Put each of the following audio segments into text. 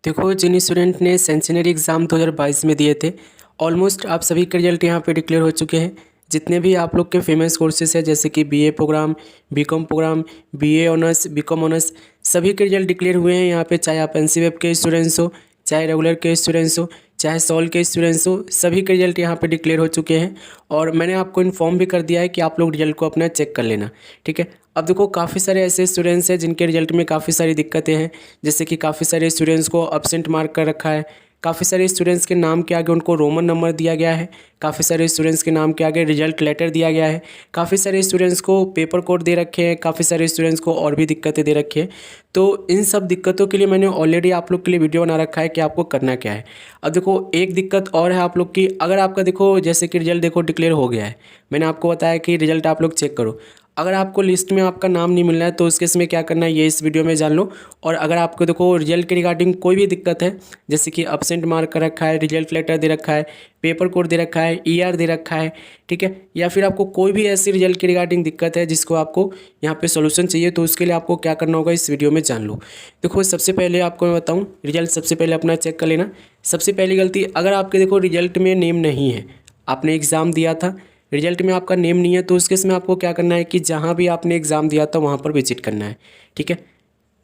देखो, जिन स्टूडेंट ने century exam 2022 में दिए थे, ऑलमोस्ट आप सभी के रिजल्ट यहाँ पे डिक्लेयर हो चुके हैं। जितने भी आप लोग के फेमस कोर्सेज हैं जैसे कि BA programme, B Com programme, BA honours, B Com honours, सभी के रिजल्ट डिक्लेयर हुए हैं यहाँ पे। चाहे आप एनसीवेब के स्टूडेंट्स हो, चाहे रेगुलर के स्टूडेंट्स हो, चाहे सॉल के स्टूडेंट्स हो, सभी के रिजल्ट यहाँ पे डिक्लेयर हो चुके हैं। और मैंने आपको इन्फॉर्म भी कर दिया है कि आप लोग रिजल्ट को अपना चेक कर लेना, ठीक है। अब देखो, काफ़ी सारे ऐसे स्टूडेंट्स हैं जिनके रिजल्ट में काफ़ी सारी दिक्कतें हैं, जैसे कि काफ़ी सारे स्टूडेंट्स को एब्सेंट मार्क कर रखा है, काफ़ी सारे स्टूडेंट्स के नाम के आगे उनको रोमन नंबर दिया गया है, काफ़ी सारे स्टूडेंट्स के नाम के आगे रिजल्ट लेटर दिया गया है, काफ़ी सारे स्टूडेंट्स को पेपर कोड दे रखे हैं, काफ़ी सारे स्टूडेंट्स को और भी दिक्कतें दे रखी हैं। तो इन सब दिक्कतों के लिए मैंने ऑलरेडी आप लोग के लिए वीडियो बना रखा है कि आपको करना क्या है। अब देखो, एक दिक्कत और है आप लोग की। अगर आपका देखो जैसे कि रिजल्ट देखो डिक्लेयर हो गया है, मैंने आपको बताया कि रिजल्ट आप लोग चेक करो। अगर आपको लिस्ट में आपका नाम नहीं मिल रहा है तो उस केस में क्या करना है ये इस वीडियो में जान लो। और अगर आपको देखो रिजल्ट के रिगार्डिंग कोई भी दिक्कत है, जैसे कि एब्सेंट मार्क कर रखा है, रिजल्ट लेटर दे रखा है, पेपर कोड दे रखा है, ईआर दे रखा है, ठीक है, या फिर आपको कोई भी ऐसी रिजल्ट के रिगार्डिंग दिक्कत है जिसको आपको यहाँ पे सॉल्यूशन चाहिए, तो उसके लिए आपको क्या करना होगा इस वीडियो में जान लो। देखो, सबसे पहले आपको मैं बताऊँ, रिजल्ट सबसे पहले अपना चेक कर लेना। सबसे पहली गलती, अगर आपके देखो रिजल्ट में नेम नहीं है, आपने एग्ज़ाम दिया था, रिजल्ट में आपका नेम नहीं है, तो उस केस में आपको क्या करना है कि जहाँ भी आपने एग्ज़ाम दिया था वहाँ पर विजिट करना है, ठीक है।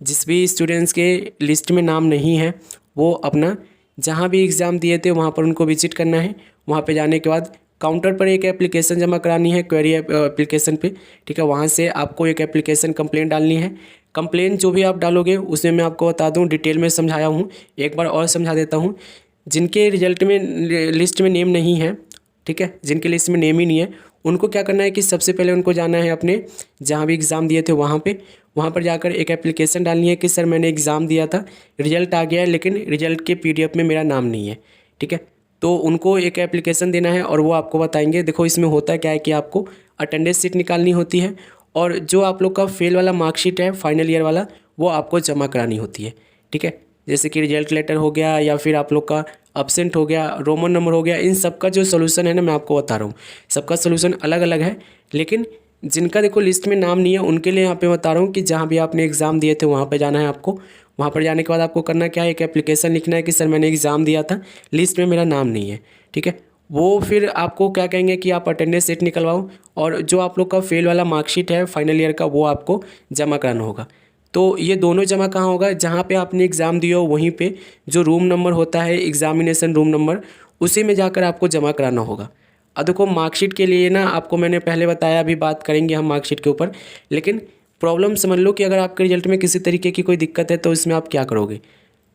जिस भी स्टूडेंट्स के लिस्ट में नाम नहीं है वो अपना जहाँ भी एग्ज़ाम दिए थे वहाँ पर उनको विजिट करना है। वहाँ पे जाने के बाद काउंटर पर एक एप्लीकेशन जमा करानी है, क्वेरी एप्लीकेशन पे, ठीक है। वहाँ से आपको एक एप्लीकेशन कंप्लेंट डालनी है। कंप्लेंट जो भी आप डालोगे उसमें मैं आपको बता दूँ, डिटेल में समझाया हूँ, एक बार और समझा देता हूँ। जिनके रिजल्ट में लिस्ट में नेम नहीं है, ठीक है, जिनके लिस्ट में नेम ही नहीं है, उनको क्या करना है कि सबसे पहले उनको जाना है अपने जहाँ भी एग्ज़ाम दिए थे वहाँ पर जाकर एक एप्लीकेशन डालनी है कि सर मैंने एग्ज़ाम दिया था, रिजल्ट आ गया है, लेकिन रिजल्ट के पीडीएफ में मेरा नाम नहीं है, ठीक है। तो उनको एक एप्लीकेशन देना है और वो आपको बताएंगे। देखो, इसमें होता क्या है कि आपको अटेंडेंस शीट निकालनी होती है और जो आप लोग का फेल वाला मार्कशीट है फाइनल ईयर वाला, वो आपको जमा करानी होती है, ठीक है। जैसे कि रिजल्ट लेटर हो गया या फिर आप लोग का एब्सेंट हो गया, रोमन नंबर हो गया, इन सब का जो सोल्यूशन है ना, मैं आपको बता रहा हूँ, सबका सोल्यूशन अलग अलग है। लेकिन जिनका देखो लिस्ट में नाम नहीं है उनके लिए यहाँ पे बता रहा हूँ कि जहाँ भी आपने एग्ज़ाम दिए थे वहाँ पे जाना है आपको। वहाँ पर जाने के बाद आपको करना क्या है, एक एप्लीकेशन लिखना है कि सर मैंने एग्ज़ाम दिया था, लिस्ट में मेरा नाम नहीं है, ठीक है। वो फिर आपको क्या कहेंगे कि आप अटेंडेंस शीट निकलवाओ और जो आप लोग का फेल वाला मार्कशीट है फाइनल ईयर का, वो आपको जमा कराना होगा। तो ये दोनों जमा कहाँ होगा, जहाँ पे आपने एग्ज़ाम दिया हो वहीं पे जो रूम नंबर होता है, एग्ज़ामिनेशन रूम नंबर, उसी में जाकर आपको जमा कराना होगा। अब देखो, मार्कशीट के लिए ना आपको मैंने पहले बताया, अभी बात करेंगे हम मार्कशीट के ऊपर, लेकिन प्रॉब्लम समझ लो कि अगर आपके रिजल्ट में किसी तरीके की कोई दिक्कत है तो इसमें आप क्या करोगे।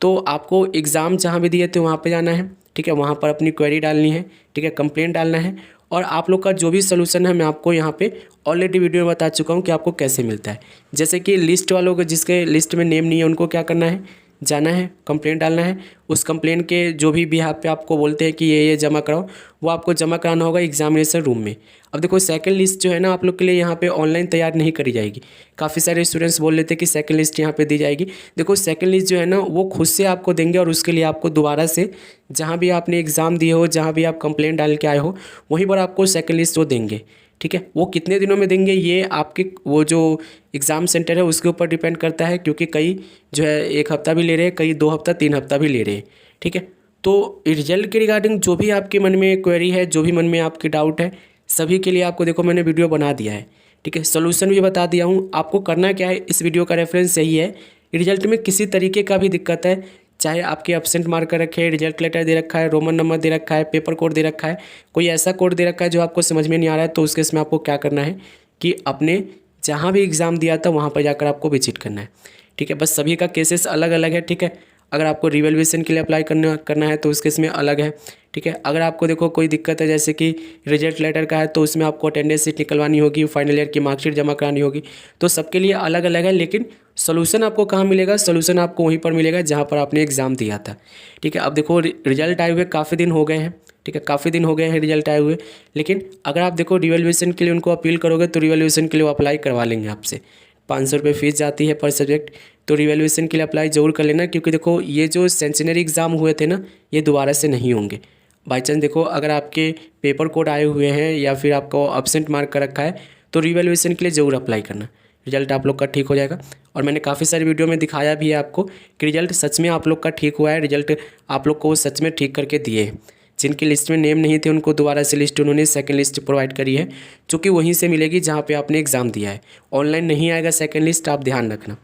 तो आपको एग्ज़ाम जहाँ भी दिए थे वहाँ पे जाना है, ठीक है, वहाँ पर अपनी क्वेरी डालनी है, ठीक है, कंप्लेंट डालना है और आप लोग का जो भी सोल्यूशन है मैं आपको यहाँ पे ऑलरेडी वीडियो में बता चुका हूँ कि आपको कैसे मिलता है। जैसे कि लिस्ट वालों को, जिसके लिस्ट में नेम नहीं है, उनको क्या करना है, जाना है, कंप्लेंट डालना है। उस कंप्लेंट के जो भी बिहाफ पे आपको बोलते हैं कि ये जमा कराओ, वो आपको जमा कराना होगा एग्जामिनेशन रूम में। अब देखो, सेकंड लिस्ट जो है ना आप लोग के लिए यहाँ पे ऑनलाइन तैयार नहीं करी जाएगी। काफ़ी सारे स्टूडेंट्स बोल लेते हैं कि सेकंड लिस्ट यहाँ पे दी जाएगी। देखो, सेकंड लिस्ट जो है ना वो खुद से आपको देंगे और उसके लिए आपको दोबारा से जहाँ भी आपने एग्ज़ाम दिए हो, जहाँ भी आप कंप्लेंट डाल के आए हो, वहीं पर आपको सेकंड लिस्ट वो देंगे, ठीक है। वो कितने दिनों में देंगे ये आपके वो जो एग्ज़ाम सेंटर है उसके ऊपर डिपेंड करता है, क्योंकि कई जो है 1 हफ़्ता भी ले रहे हैं, कई 2 हफ़्ता 3 हफ़्ता भी ले रहे हैं, ठीक है। तो रिजल्ट के रिगार्डिंग जो भी आपके मन में क्वेरी है, जो भी मन में आपकी डाउट है, सभी के लिए आपको देखो मैंने वीडियो बना दिया है, ठीक है, सोल्यूशन भी बता दिया हूँ। आपको करना क्या है, इस वीडियो का रेफरेंस यही है, रिजल्ट में किसी तरीके का भी दिक्कत है, चाहे आपके एब्सेंट मार्क कर रखे हैं, रिजल्ट लेटर दे रखा है, रोमन नंबर दे रखा है, पेपर कोड दे रखा है, कोई ऐसा कोड दे रखा है जो आपको समझ में नहीं आ रहा है, तो उस केस में आपको क्या करना है कि अपने जहाँ भी एग्ज़ाम दिया था वहाँ पर जाकर आपको विजिट करना है, ठीक है। बस सभी का केसेस अलग अलग है, ठीक है। अगर आपको रिवैल्यूएशन के लिए अप्लाई करना है तो उस केस में अलग है, ठीक है। अगर आपको देखो कोई दिक्कत है जैसे कि रिजल्ट लेटर का है तो उसमें आपको अटेंडेंस शीट निकलवानी होगी, फाइनल ईयर की मार्कशीट जमा करानी होगी, तो सबके लिए अलग अलग है। लेकिन सोल्यूशन आपको कहाँ मिलेगा, सोल्यूशन आपको वहीं पर मिलेगा जहाँ पर आपने एग्ज़ाम दिया था, ठीक है। अब देखो, रिजल्ट आए हुए काफ़ी दिन हो गए हैं, ठीक है, काफ़ी दिन हो गए हैं रिजल्ट आए हुए, लेकिन अगर आप देखो रिवैल्यूएशन के लिए उनको अपील करोगे तो रिवैल्यूएशन के लिए वो अप्लाई करवा लेंगे आपसे। 500 रुपये फीस जाती है पर सब्जेक्ट, तो रिवैल्यूएशन के लिए अप्लाई ज़रूर कर लेना, क्योंकि देखो ये जो सेंचुरी एग्ज़ाम हुए थे ना, ये दोबारा से नहीं होंगे। बाई चांस देखो अगर आपके पेपर कोड आए हुए हैं या फिर आपको एब्सेंट मार्क कर रखा है तो रिवैल्यूएशन के लिए ज़रूर अप्लाई करना। रिजल्ट आप लोग का ठीक हो जाएगा। और मैंने काफ़ी सारी वीडियो में दिखाया भी है आपको कि रिजल्ट सच में आप लोग का ठीक हुआ है, रिजल्ट आप लोग को सच में ठीक करके दिए हैं। जिनकी लिस्ट में नेम नहीं थे उनको दोबारा से लिस्ट उन्होंने सेकंड लिस्ट प्रोवाइड करी है, जो कि वहीं से मिलेगी जहाँ पे आपने एग्ज़ाम दिया है। ऑनलाइन नहीं आएगा सेकंड लिस्ट, आप ध्यान रखना,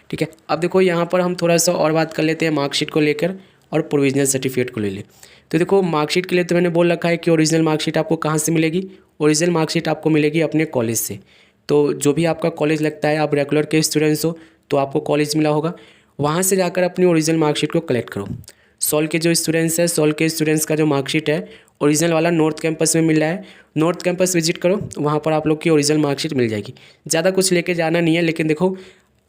ठीक है। अब देखो यहाँ पर हम थोड़ा सा और बात कर लेते हैं मार्कशीट को लेकर और प्रोविजनल सर्टिफिकेट को ले ले। तो देखो मार्कशीट के लिए तो मैंने बोल रखा है कि ओरिजिनल मार्कशीट आपको कहाँ से मिलेगी। ओरिजिनल मार्कशीट आपको मिलेगी अपने कॉलेज से। तो जो भी आपका कॉलेज लगता है, आप रेगुलर के स्टूडेंट्स हो तो आपको कॉलेज मिला होगा, वहाँ से जाकर अपनी ओरिजिनल मार्कशीट को कलेक्ट करो। सॉल के जो स्टूडेंट्स हैं, सॉल के स्टूडेंट्स का जो मार्कशीट है ओरिजिनल वाला नॉर्थ कैंपस में मिल रहा है, नॉर्थ कैंपस विजिट करो, वहाँ पर आप लोग की ओरिजिनल मार्कशीट मिल जाएगी। ज़्यादा कुछ लेके जाना नहीं है, लेकिन देखो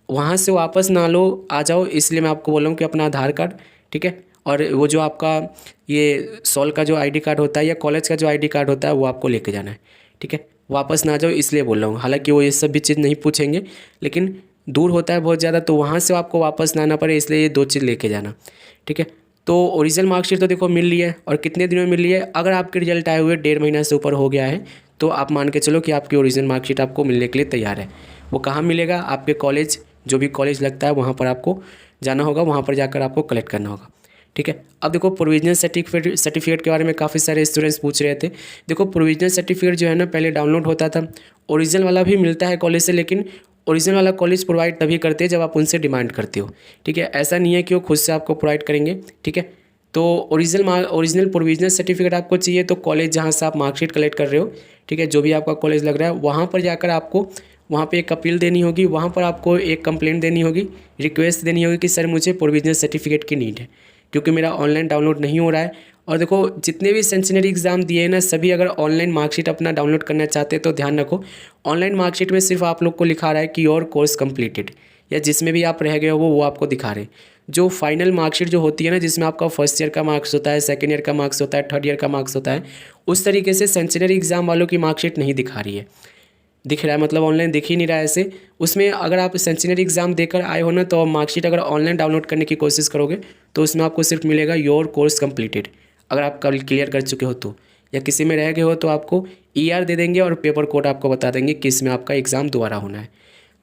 वहाँ से वापस ना लो, आ जाओ, इसलिए मैं आपको बोल रहा हूँ कि अपना आधार कार्ड, ठीक है, और वो जो आपका ये सॉल का जो आईडी कार्ड होता है या कॉलेज का जो आईडी कार्ड होता है वो आपको लेके जाना है, ठीक है। वापस ना जाओ इसलिए बोल रहा हूँ। हालांकि वो ये सब भी चीज़ नहीं पूछेंगे, लेकिन दूर होता है बहुत ज़्यादा, तो वहाँ से आपको वापस ना आना पड़े, इसलिए ये 2 चीज़ लेके जाना, ठीक है। तो ओरिजिनल मार्कशीट तो देखो मिल रही है, और कितने दिनों में मिल रही है, अगर आपके रिजल्ट आए हुए 1.5 महीना से ऊपर हो गया है तो आप मान के चलो कि आपकी ओरिजिनल मार्कशीट आपको मिलने के लिए तैयार है। वो कहाँ मिलेगा, आपके कॉलेज, जो भी कॉलेज लगता है वहाँ पर आपको जाना होगा, वहाँ पर जाकर आपको कलेक्ट करना होगा, ठीक है। अब देखो प्रोविजनल सर्टिफिकेट के बारे में काफ़ी सारे स्टूडेंट्स पूछ रहे थे। देखो प्रोविजनल सर्टिफिकेट जो है ना पहले डाउनलोड होता था, ओरिजिनल वाला भी मिलता है कॉलेज से, लेकिन ओरिजिनल वाला कॉलेज प्रोवाइड तभी करते हैं जब आप उनसे डिमांड करते हो, ठीक है। ऐसा नहीं है कि वो खुद से आपको प्रोवाइड करेंगे, ठीक है। तो ओरिजिनल प्रोविजनल सर्टिफिकेट आपको चाहिए तो कॉलेज जहाँ से आप मार्कशीट कलेक्ट कर रहे हो, ठीक है, जो भी आपका कॉलेज लग रहा है वहाँ पर जाकर आपको वहाँ पे एक अपील देनी होगी, वहाँ पर आपको एक कंप्लेंट देनी होगी, रिक्वेस्ट देनी होगी कि सर मुझे प्रोविजनल सर्टिफिकेट की नीड है, क्योंकि मेरा ऑनलाइन डाउनलोड नहीं हो रहा है। और देखो जितने भी सेंशनरी एग्ज़ाम दिए हैं ना, सभी अगर ऑनलाइन मार्कशीट अपना डाउनलोड करना चाहते हैं तो ध्यान रखो, ऑनलाइन मार्कशीट में सिर्फ आप लोग को लिखा रहा है कि योर कोर्स कंप्लीटेड, या जिसमें भी आप रह गए हो वो आपको दिखा रहे। जो फाइनल मार्कशीट जो होती है ना, जिसमें आपका फर्स्ट ईयर का मार्क्स होता है, सेकेंड ईयर का मार्क्स होता है, थर्ड ईयर का मार्क्स होता है, उस तरीके से सेंशनरी एग्ज़ाम वालों की मार्कशीट नहीं दिखा रही है। दिख रहा है मतलब ऑनलाइन दिख ही नहीं रहा है ऐसे। उसमें अगर आप सेंशनरी एग्ज़ाम देकर आए हो ना, तो मार्कशीट अगर ऑनलाइन डाउनलोड करने की कोशिश करोगे तो उसमें आपको सिर्फ मिलेगा योर कोर्स कंप्लीटेड, अगर आप कल क्लियर कर चुके हो तो, या किसी में रह गए हो तो आपको ER दे देंगे और पेपर कोड आपको बता देंगे कि इसमें आपका एग्ज़ाम दोबारा होना है।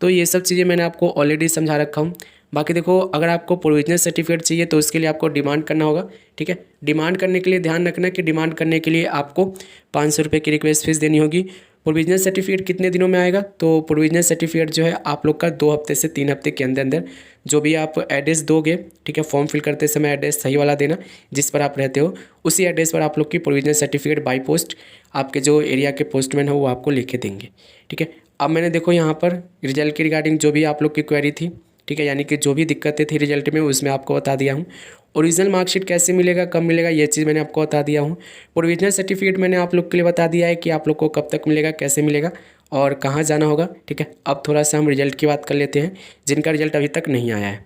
तो ये सब चीज़ें मैंने आपको ऑलरेडी समझा रखा हूँ। बाकी देखो अगर आपको प्रोविजनल सर्टिफिकेट चाहिए तो उसके लिए आपको डिमांड करना होगा, ठीक है। डिमांड करने के लिए ध्यान रखना कि डिमांड करने के लिए आपको 500 रुपये की रिक्वेस्ट फीस देनी होगी। प्रोविजनल सर्टिफिकेट कितने दिनों में आएगा, तो प्रोविजनल सर्टिफिकेट जो है आप लोग का 2 हफ्ते से 3 हफ्ते के अंदर अंदर, जो भी आप एड्रेस दोगे, ठीक है, फॉर्म फिल करते समय एड्रेस सही वाला देना जिस पर आप रहते हो, उसी एड्रेस पर आप लोग की प्रोविजनल सर्टिफिकेट बाई पोस्ट आपके जो एरिया के पोस्टमैन हो वो आपको लिख के देंगे, ठीक है। अब मैंने देखो यहाँ पर रिजल्ट की रिगार्डिंग जो भी आप लोग की क्वेरी थी, ठीक है, यानी कि जो भी दिक्कतें थी रिजल्ट में उसमें आपको बता दिया हूँ। ओरिजिनल मार्कशीट कैसे मिलेगा, कब मिलेगा, ये चीज़ मैंने आपको बता दिया हूँ। प्रोविजनल सर्टिफिकेट मैंने आप लोग के लिए बता दिया है कि आप लोग को कब तक मिलेगा, कैसे मिलेगा और कहाँ जाना होगा, ठीक है। अब थोड़ा सा हम रिजल्ट की बात कर लेते हैं, जिनका रिजल्ट अभी तक नहीं आया है।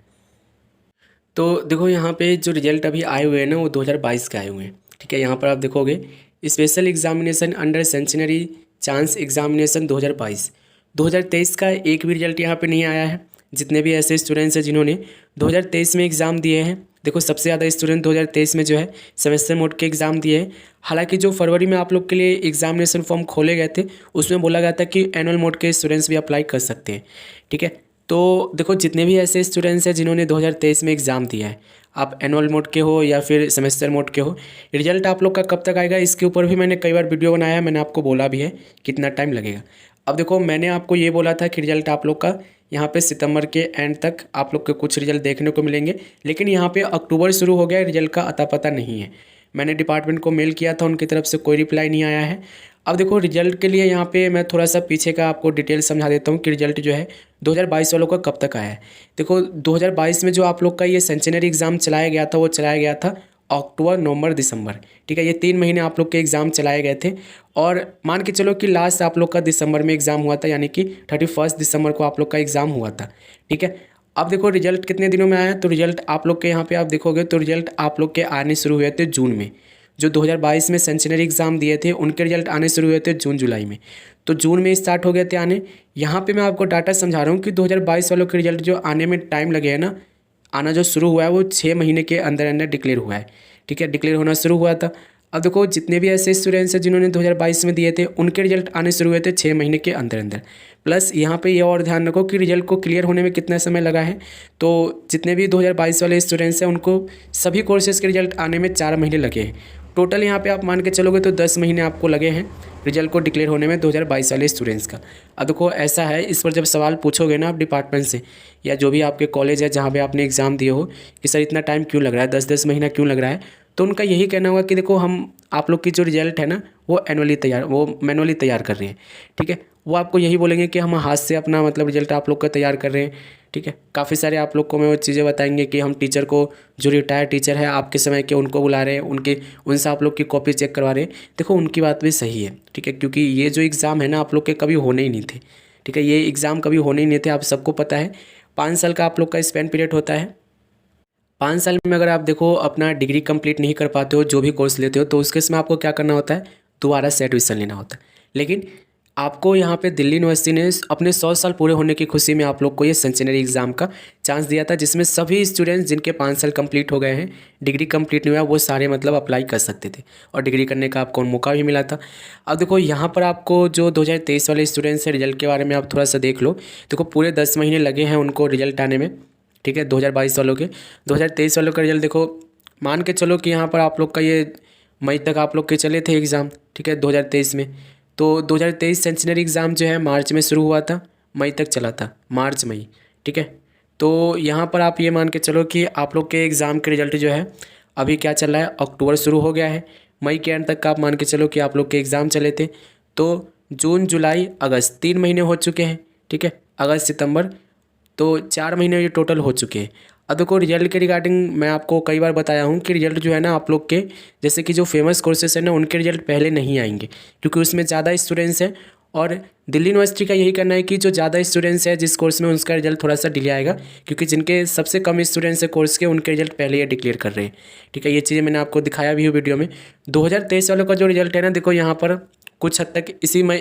तो देखो यहाँ पे जो रिजल्ट अभी आए हुए हैं ना वो 2022 के आए हुए हैं, ठीक है। यहाँ पर आप देखोगे स्पेशल एग्जामिनेशन अंडर सेंशनरी चांस एग्जामिनेशन 2022, 2023 का एक भी रिजल्ट यहाँ पे नहीं आया है। जितने भी ऐसे स्टूडेंट्स हैं जिन्होंने 2023 में एग्ज़ाम दिए हैं, देखो सबसे ज़्यादा स्टूडेंट 2023 में जो है सेमेस्टर मोड के एग्ज़ाम दिए हैं। हालांकि जो फरवरी में आप लोग के लिए एग्जामिनेशन फॉर्म खोले गए थे उसमें बोला गया था कि एनुअल मोड के स्टूडेंट्स भी अप्लाई कर सकते हैं, ठीक है। तो देखो जितने भी ऐसे स्टूडेंट्स हैं जिन्होंने 2023 में एग्ज़ाम दिया है, आप एनुअल मोड के हो या फिर सेमेस्टर मोड के हो, रिजल्ट आप लोग का कब तक आएगा इसके ऊपर भी मैंने कई बार वीडियो बनाया है, मैंने आपको बोला भी है कितना टाइम लगेगा। अब देखो मैंने आपको ये बोला था कि रिजल्ट आप लोग का यहाँ पे सितंबर के एंड तक आप लोग के कुछ रिजल्ट देखने को मिलेंगे, लेकिन यहाँ पे अक्टूबर शुरू हो गया, रिजल्ट का अता पता नहीं है। मैंने डिपार्टमेंट को मेल किया था, उनकी तरफ से कोई रिप्लाई नहीं आया है। अब देखो रिजल्ट के लिए यहाँ पे मैं थोड़ा सा पीछे का आपको डिटेल समझा देता हूँ कि रिजल्ट जो है 2022 वालों का कब तक आया है। देखो 2022 में जो आप लोग का ये सेंशनरी एग्ज़ाम चलाया गया था वो चलाया गया था अक्टूबर, नवंबर, दिसंबर, ठीक है। ये 3 महीने आप लोग के एग्ज़ाम चलाए गए थे, और मान के चलो कि लास्ट आप लोग का दिसंबर में एग्ज़ाम हुआ था, यानी कि 31 दिसंबर को आप लोग का एग्ज़ाम हुआ था, ठीक है। अब देखो रिजल्ट कितने दिनों में आया है, तो रिजल्ट आप लोग के यहाँ पे आप देखोगे तो रिजल्ट आप लोग के आने शुरू हुए थे जून में। जो 2022 में सेंशनरी एग्ज़ाम दिए थे उनके रिजल्ट आने शुरू हुए थे जून जुलाई में, तो जून में स्टार्ट हो गए थे आने। यहाँ पे मैं आपको डाटा समझा रहा हूँ कि 2022 वालों के रिजल्ट जो आने में टाइम लगे है ना, आना जो शुरू हुआ है वो 6 महीने के अंदर अंदर डिक्लेयर हुआ है, ठीक है, डिक्लेयर होना शुरू हुआ था। अब देखो जितने भी ऐसे स्टूडेंट्स हैं जिन्होंने 2022 में दिए थे उनके रिजल्ट आने शुरू हुए थे 6 महीने के अंदर अंदर। प्लस यहाँ पे ये और ध्यान रखो कि रिजल्ट को क्लियर होने में कितना समय लगा है। तो जितने भी 2022 वाले स्टूडेंट्स हैं उनको सभी कोर्सेज़ के रिजल्ट आने में 4 महीने लगे हैं। टोटल यहाँ पे आप मान के चलोगे तो 10 महीने आपको लगे हैं रिजल्ट को डिक्लेयर होने में 2022 वाले स्टूडेंट्स का। अब देखो ऐसा है, इस पर जब सवाल पूछोगे ना आप डिपार्टमेंट से या जो भी आपके कॉलेज है जहाँ पे आपने एग्ज़ाम दिए हो कि सर इतना टाइम क्यों लग रहा है, 10-10 महीना क्यों लग रहा है, तो उनका यही कहना होगा कि देखो हम आप लोग की जो रिजल्ट है ना वो मैनुअली तैयार कर रहे हैं। ठीक है, वो आपको यही बोलेंगे कि हम हाथ से अपना मतलब रिजल्ट आप लोग का तैयार कर रहे हैं। ठीक है, काफ़ी सारे आप लोग को मैं वो चीज़ें बताएंगे कि हम टीचर को, जो रिटायर्ड टीचर है आपके समय के, उनको बुला रहे हैं, उनसे आप लोग की कॉपी चेक करवा रहे हैं। देखो उनकी बात भी सही है। ठीक है, क्योंकि ये जो एग्ज़ाम है ना आप लोग के कभी होने ही नहीं थे। ठीक है, ये एग्ज़ाम कभी होने ही नहीं थे, आप सबको पता है। 5 साल का आप लोग का स्पेन पीरियड होता है। 5 साल में अगर आप देखो अपना डिग्री कंप्लीट नहीं कर पाते हो, जो भी कोर्स लेते हो, तो उसके इसमें आपको क्या करना होता है, दोबारा से एडमिशन लेना होता है। लेकिन आपको यहाँ पे दिल्ली यूनिवर्सिटी ने अपने 100 साल पूरे होने की खुशी में आप लोग को ये सेंचुरी एग्ज़ाम का चांस दिया था, जिसमें सभी स्टूडेंट्स जिनके 5 साल कंप्लीट हो गए हैं, डिग्री कंप्लीट नहीं हुआ, वो सारे मतलब अप्लाई कर सकते थे और डिग्री करने का आपको मौका भी मिला था। अब देखो यहाँ पर आपको जो 2023 वाले स्टूडेंट्स हैं, रिजल्ट के बारे में आप थोड़ा सा देख लो। देखो पूरे 10 महीने लगे हैं उनको रिजल्ट आने में। ठीक है, 2022 वालों के, 2023 वालों का रिजल्ट देखो, मान के चलो कि यहाँ पर आप लोग का ये मई तक आप लोग के चले थे एग्ज़ाम। ठीक है, 2023 में, तो 2023 सेंचुरी एग्ज़ाम जो है मार्च में शुरू हुआ था, मई तक चला था, मार्च मई। ठीक है, तो यहाँ पर आप ये मान के चलो कि आप लोग के एग्ज़ाम के रिजल्ट जो है अभी क्या चल रहा है, अक्टूबर शुरू हो गया है, मई के एंड तक का आप मान के चलो कि आप लोग के एग्ज़ाम चले थे। तो जून, जुलाई, अगस्त 3 महीने हो चुके हैं। ठीक है, अगस्त, सितंबर, तो 4 महीने ये टोटल हो चुके हैं। अब देखो रिजल्ट के रिगार्डिंग मैं आपको कई बार बताया हूँ कि रिजल्ट जो है ना आप लोग के, जैसे कि जो फेमस कोर्सेस है ना उनके रिजल्ट पहले नहीं आएंगे, क्योंकि उसमें ज़्यादा स्टूडेंट्स हैं। और दिल्ली यूनिवर्सिटी का यही कहना है कि जो ज़्यादा स्टूडेंट्स है जिस कोर्स में, उसका रिजल्ट थोड़ा सा डिले आएगा, क्योंकि जिनके सबसे कम स्टूडेंट्स है कोर्स के, उनके रिजल्ट पहले ये डिक्लेयर कर रहे हैं। ठीक है, ये चीज़ें मैंने आपको दिखाया भी हो वीडियो में। 2023 वालों का जो रिजल्ट है ना, देखो यहाँ पर कुछ हद तक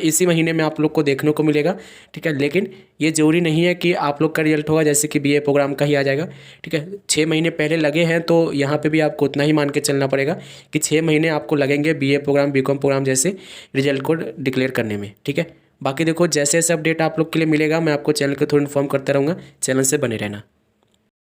इसी महीने में आप लोग को देखने को मिलेगा। ठीक है, लेकिन ये ज़रूरी नहीं है कि आप लोग का रिजल्ट होगा जैसे कि बीए प्रोग्राम का ही आ जाएगा। ठीक है, 6 महीने पहले लगे हैं, तो यहाँ पे भी आपको उतना ही मान के चलना पड़ेगा कि 6 महीने आपको लगेंगे बीए प्रोग्राम, बीकॉम प्रोग्राम जैसे रिजल्ट को डिक्लेयर करने में। ठीक है, बाकी देखो जैसे जैसे अपडेट आप लोग के लिए मिलेगा मैं आपको चैनल के थ्रू इन्फॉर्म करता रहूँगा। चैनल से बने रहना।